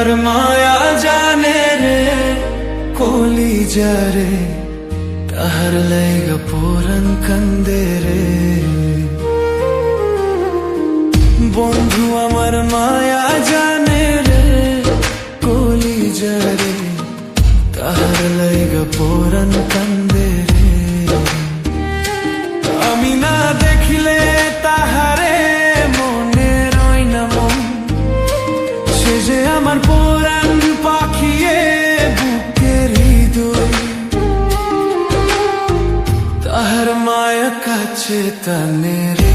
আমার মায়া জানে রে কলিজারে তাহার লাইগা পুরান কান্দে রে বন্ধু আমার মায়া জানে রে কলিজারে তাহার লাইগা পুরান কান্দে রে আমি না দেখিলে তাহারে মনে রয় না মন সে যে আমার পুরান পাখিয়ে বুকের হৃদয় তাহার মায়া কাছে টানে রে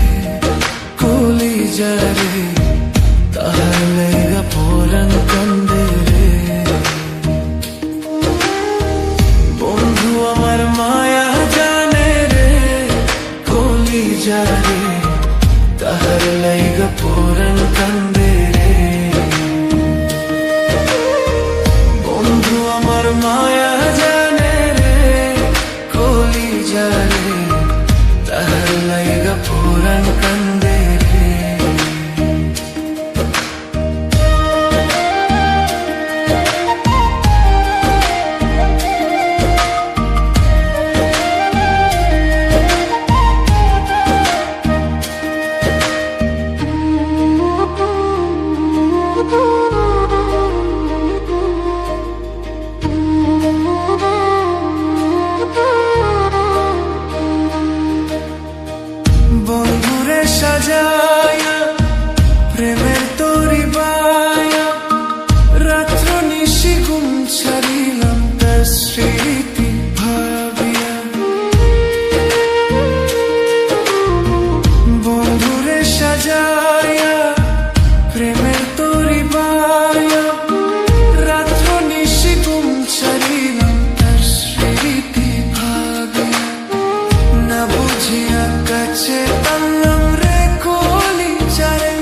কলিজারে তাহার লাইগা পুরান কান্দে রে বন্ধু আমার মায়া জানে রে কলিজারে তাহার লাইগা পুরান কান্দে রে বন্ধু আমার মায়া জানে রে কলিজারে তাহার লাইগা পুরান কান্দে রে বন্ধুরে সাজায়া প্রেমের তরি বায়া রাত্র নিশি ঘুম ছাড়িলাম তার স্মৃতি ভাবিয়া বন্ধুরে সাজায়া প্রেমের তরি বায়া রাত্র নিশি ঘুম ছাড়িলাম তার স্মৃতি ভাবিয়া না বুঝিয়া কাছে টানলাম রে কলিজারে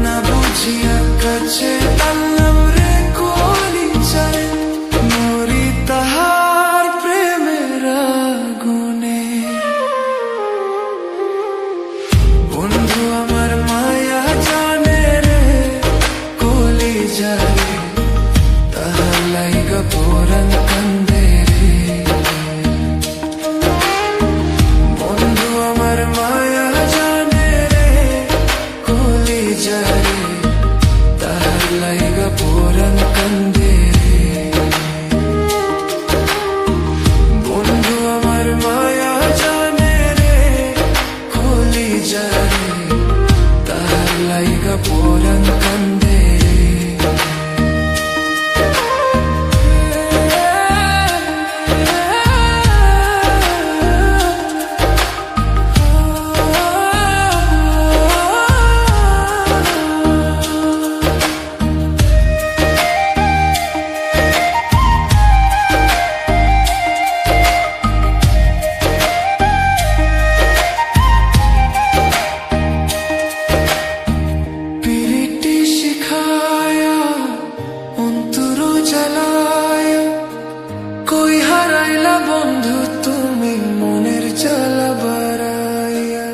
না বুঝিয়া কাছে টানলাম রে কলিজারে মরি তাহার প্রেমের আগুনে বন্ধু আমার মায়া জানে রে কলিজারে তাহার লাইগা পুরান কান্দে রে বন্ধু আমার মায়া জানে রে কলিজারে তাহার লাইগা পুরান কান্দে রে বন্ধু আমার মায়া জানে রে কলিজারে তাহার লাইগা পুরান কান্দে পিরিতি শিখায়া অন্তর জ্বালায়া কই হারাইলা বন্ধু তুমি মনের জ্বালা বাড়াইয়া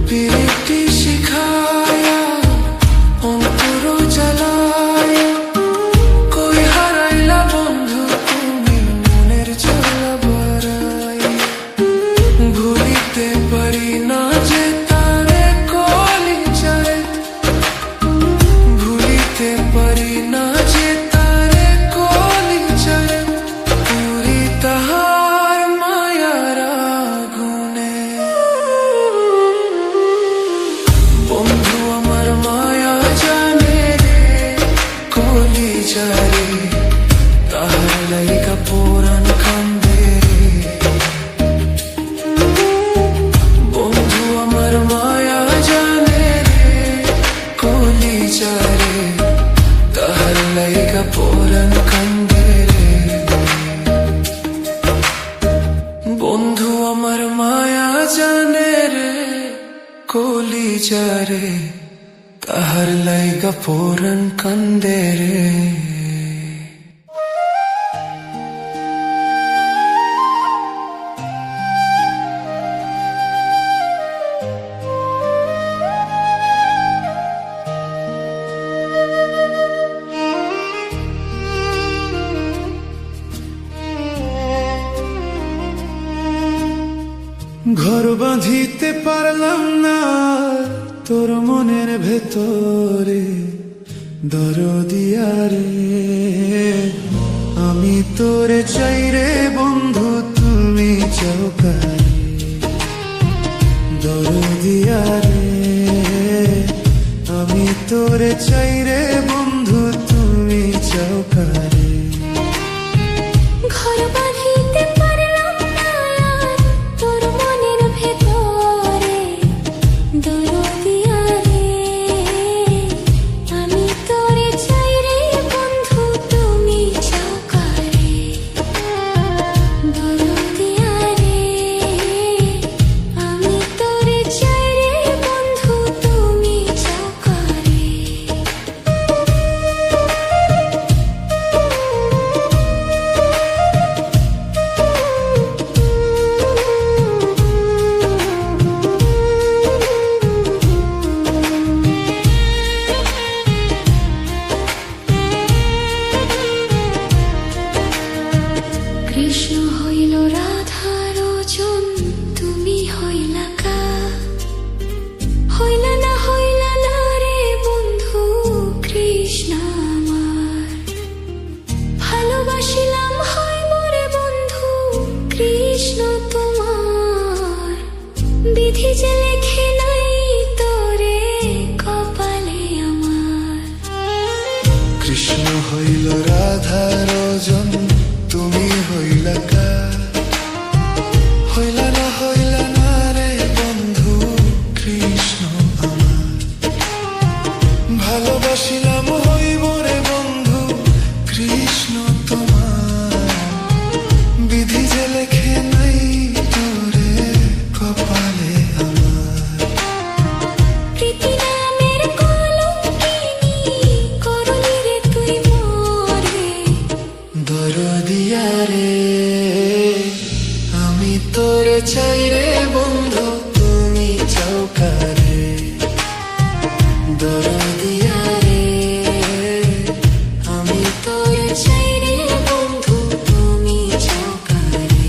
পিরিতি শিখায়া অন্তর জ্বালায়া কই হারাইলা বন্ধু তুমি মনের জ্বালা বাড়াইয়া ভুলিতে পারি না যে তারে কলিজারে ভুলিতে পারি না যে তারে কলিজারে পুরি তাহার মায়ার আগুনে বন্ধু আমার মায়া জানে রে কলিজারে তাহার লাইগা পুরান কান্দে বন্ধু আমার মায়া জানে রে কলিজারে তাহার লাইগা পুরান কান্দে রে বন্ধু আমার মায়া জানে রে কলিজারে তাহার লাইগা পুরান কান্দে রে বাঁধিতে পারলাম না তোর মনের ভেতরে দরদিয়া রে। আমি তোরে চাই রে বন্ধু, তুমি চাও কারে দরদিয়া রে। আমি তোরে চাই রে বন্ধু, তুমি চাও কারে। ঘর বাঁধিতে পারলাম না তোর মনের ভেতরে দরদিয়া রে। আমি তোরে চাই রে বন্ধু, তুমি চাও কারে দরদিয়া রে। আমি তোরে চাই রে বন্ধু, তুমি চাও কারে। কৃষ্ণ হইল রাধার জন, তুমি হইলা কা। হইলা না রে বন্ধু কৃষ্ণ আমার। ভালোবাসিলাম হয় মোরে বন্ধু কৃষ্ণ তোমার। বিধি যে লেখে নাই তোরে কপালে আমার। কৃষ্ণ হইল রাধার জন, তুমি হইলা কা। হইলা না রে বন্ধু কৃষ্ণ আমার। ভালোবাসিলাম হইব রে বন্ধু কৃষ্ণ তোমার। বিধি যে লেখে নাই তোরে কপালে আমার। প্রীতি নামের কলঙ্কিনী করলি রে তুই মোরে দরদিয়া রে। আমি তোরে চাই রে বন্ধু, তুমি চাও কারে দরদিয়া রে। আমি তোরে চাই রে বন্ধু, তুমি চাও কারে।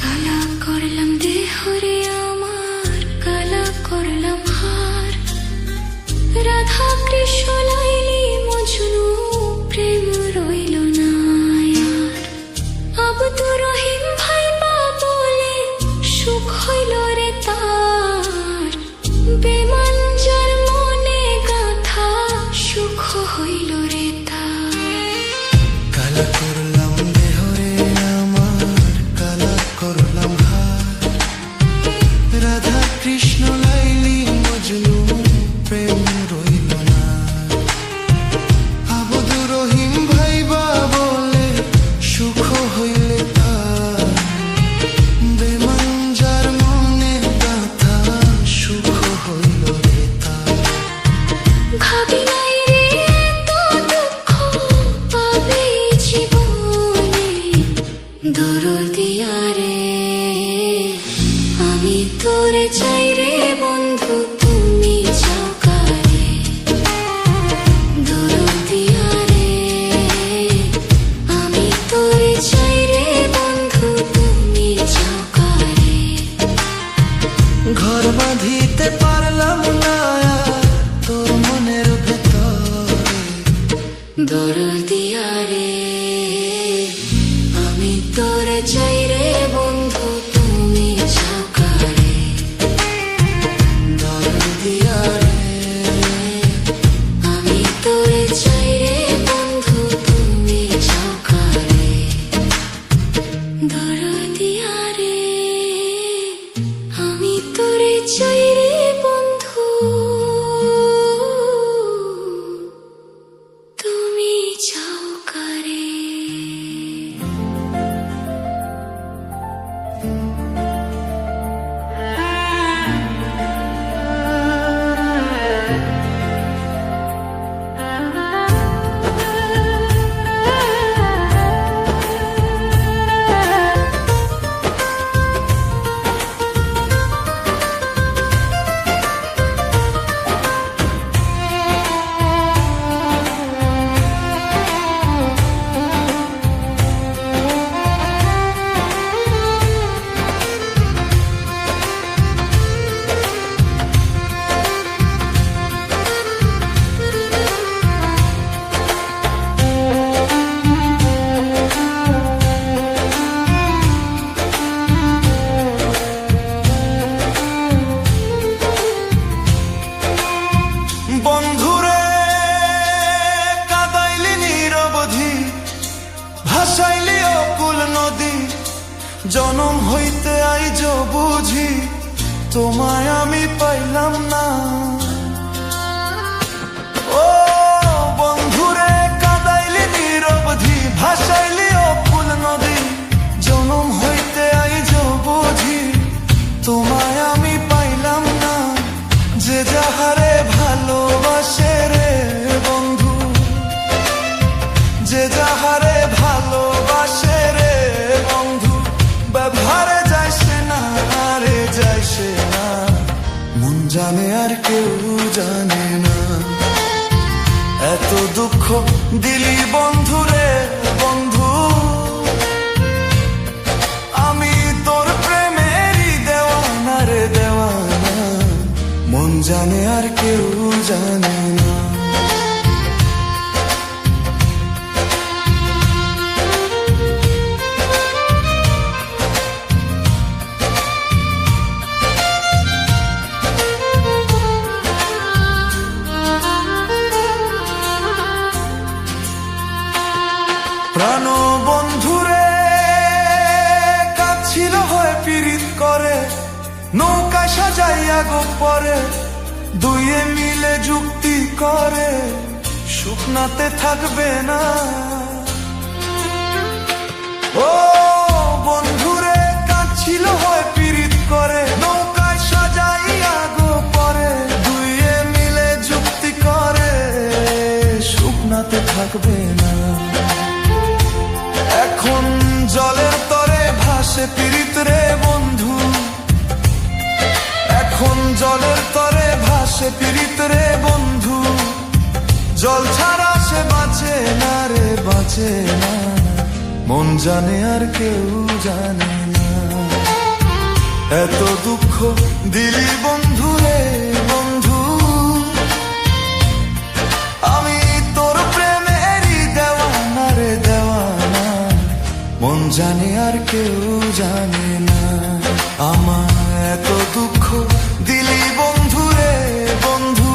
কালা করলাম দেহ রে আমার, কালা করলাম হার। রাধা কৃষ্ণ লাইলি মজনু, প্রেম রইল না আর। আব্দুর রহিম ভাইবা বলে সুখ হইল রে তার। বেমান যার মনে গাথা সুখ হইল রে তার। কালা করলাম দেহ রে আমার, কালা করলাম হার। রাধা কৃষ্ণ লাইলি মজনু, প্রেম রইল না। আব্দুর রহিম ভাইবা বলে সুখ হইলে তার। বেমান যার মনে গাথা সুখ হইল রে তার। ভাবি নাই রে এত দুঃখ পাবে জীবনে দরদিয়া রে। আমি তোরে চাই রে বন্ধু, তুমি চাও কারে দরদিয়া রে। আমি তোরে চাই রে বন্ধু, তুমি চাও কারে। ঘর বাঁধিতে পারলাম না তোর মনের ভেতরে দরদিয়া রে। আমি তোরে চাই রে বন্ধু, তুমি চাও কারে দরদিয়া রে। আমি তোরে চাই রে বন্ধু, তুমি চাও কারে দরদিয়া রে। আমি তোরে চাই রে বন্ধু। তোমায় আমি পাইলাম না। ও বন্ধুরে কাদাইলি নিরবধি, ভাসাইলি অকুল নদী, জনম হইতে আইজ বুঝি তোমায় আমি পাইলাম না। যে যাহারে ভালোবাসে রে বন্ধু, যে যাহারে ভালোবাসে রে বন্ধু, ব্যবহারে যাইছে না রে যাইছে না। মন জানে আর কেউ জানে না, এত দুঃখ দিলি বন্ধু রে বন্ধু। আমি তোর প্রেমেরই দেওয়ানা রে দেওয়ানা, মন জানে আর কেউ জানে না। প্রাণ বন্ধুরে কাছিল হয়ে পীড়িত করে, নৌকা সাজাইয়া গোপরে দুয়ে মিলে যুক্তি করে, শুকনাতে থাকবে না। ও বন্ধুরে কাছিল হয়ে পীড়িত করে, নৌকা সাজাইয়া গোপরে দুয়ে মিলে যুক্তি করে, শুকনাতে থাকবে না। এখন জলের তরে ভাসে পীড়িত রে বন্ধু, এখন জলের তরে ভাসে পীড়িত রে বন্ধু। জল ছাড়া সে বাঁচে না রে বাঁচে না, মন জানে আর কেউ জানে না। এত দুঃখ দিলি বন্ধু রে বন্ধু, আমি তোর প্রেমেরই দেওয়ানা রে দেওয়ানা, মন জানে আর কেউ জানে না। আমার এত দুঃখ দিলি বন্ধু রে বন্ধু,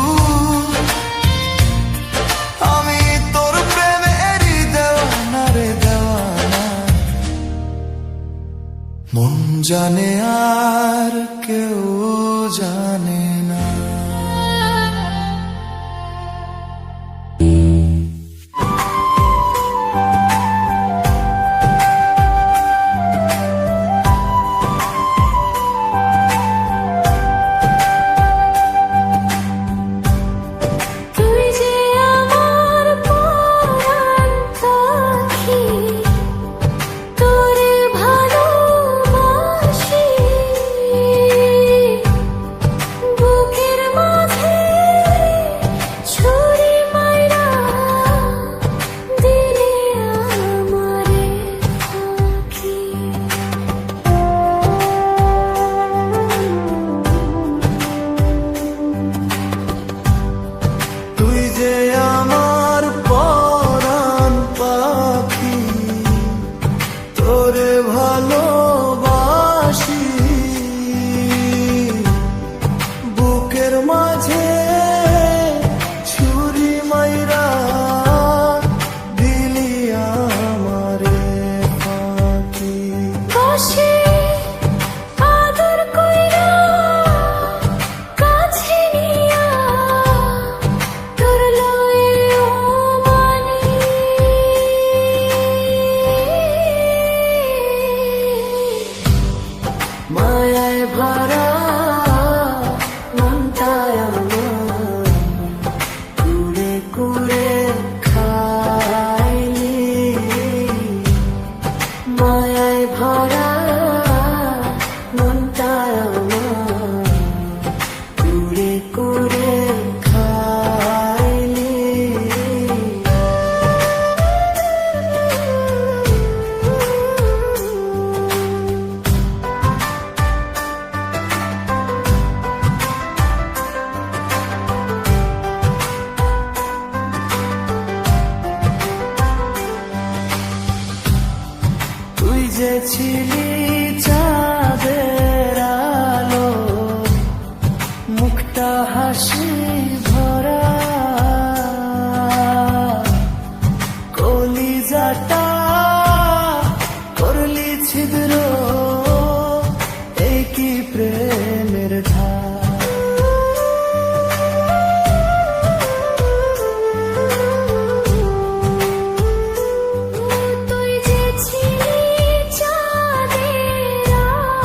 আমি তোর প্রেমেরই দেওয়ানা রে দেওয়ানা, মন জানে আর কেউ জানে না। তুই যে আমার পরাণ পাখি, তোরে ভালোবাসি, বুকের মাঝে ছুরি মাইরা দিলে আমারে পাখি। তুই যে আমার পরাণ পাখি, তোরে ভালোবাসি, বুকের মাঝে ছুরি মাইরা দিলি আমারে পাখি। বসে আদর কইরা কাছে নিয়া তোর লয়ে ও মানি, মায়ায় ভরা মনটায় আমার কুড়ে কুড়ে খাইলি, মায়ায় ভরা মনটায় আমার কুড়ে কুড়ে খাইলি। কি প্রেমের ধারা। তুই যে ছিলি চাঁদের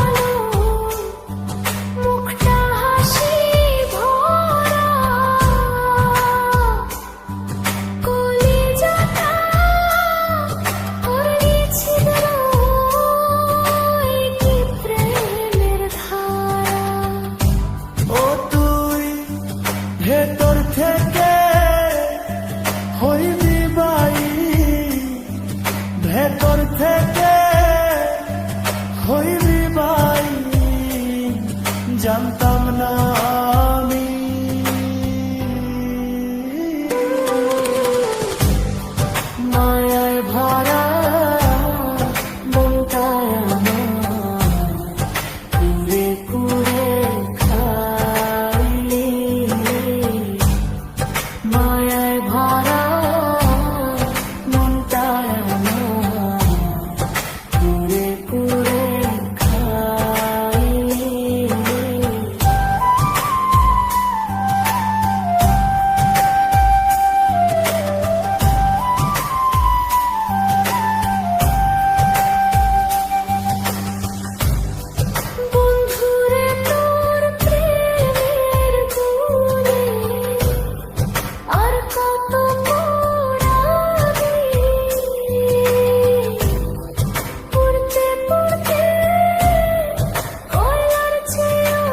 আলো, মুখটা হাসি ভরা, কলিজাটা করলি ছিদ্র, এই কি প্রেমের ধারা। ও তুই ভেতর থেকে হইবি বাই, ভেতর থেকে হইবি বাই, জানতাম না আমি। মায়ায় ভরা মনটায় আমার, কুড়ে কুড়ে খাইলি। মায়ায় ভরা মনটায় আমার, কুড়ে কুড়ে খাইলি। বন্ধুরে তোর প্রেমের গুণে আর কত পোড়াবি, পড়তে পড়তে কয়লার চেয়েও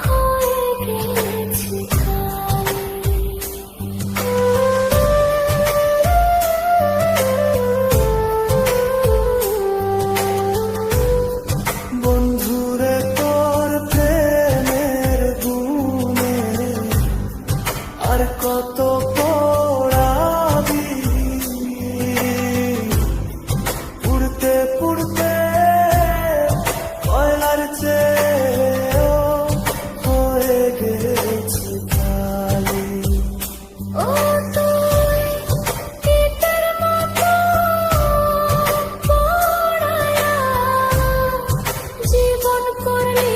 হয়ে গেছি খালি। বন্ধুরে তোর প্রেমের গুণে আর কত পোড়াবি, পুড়তে পুড়তে কয়লার চেয়েও হয়ে গেছে খালি। ও তুই কীটের মতো পোড়ায়া জীবন করলি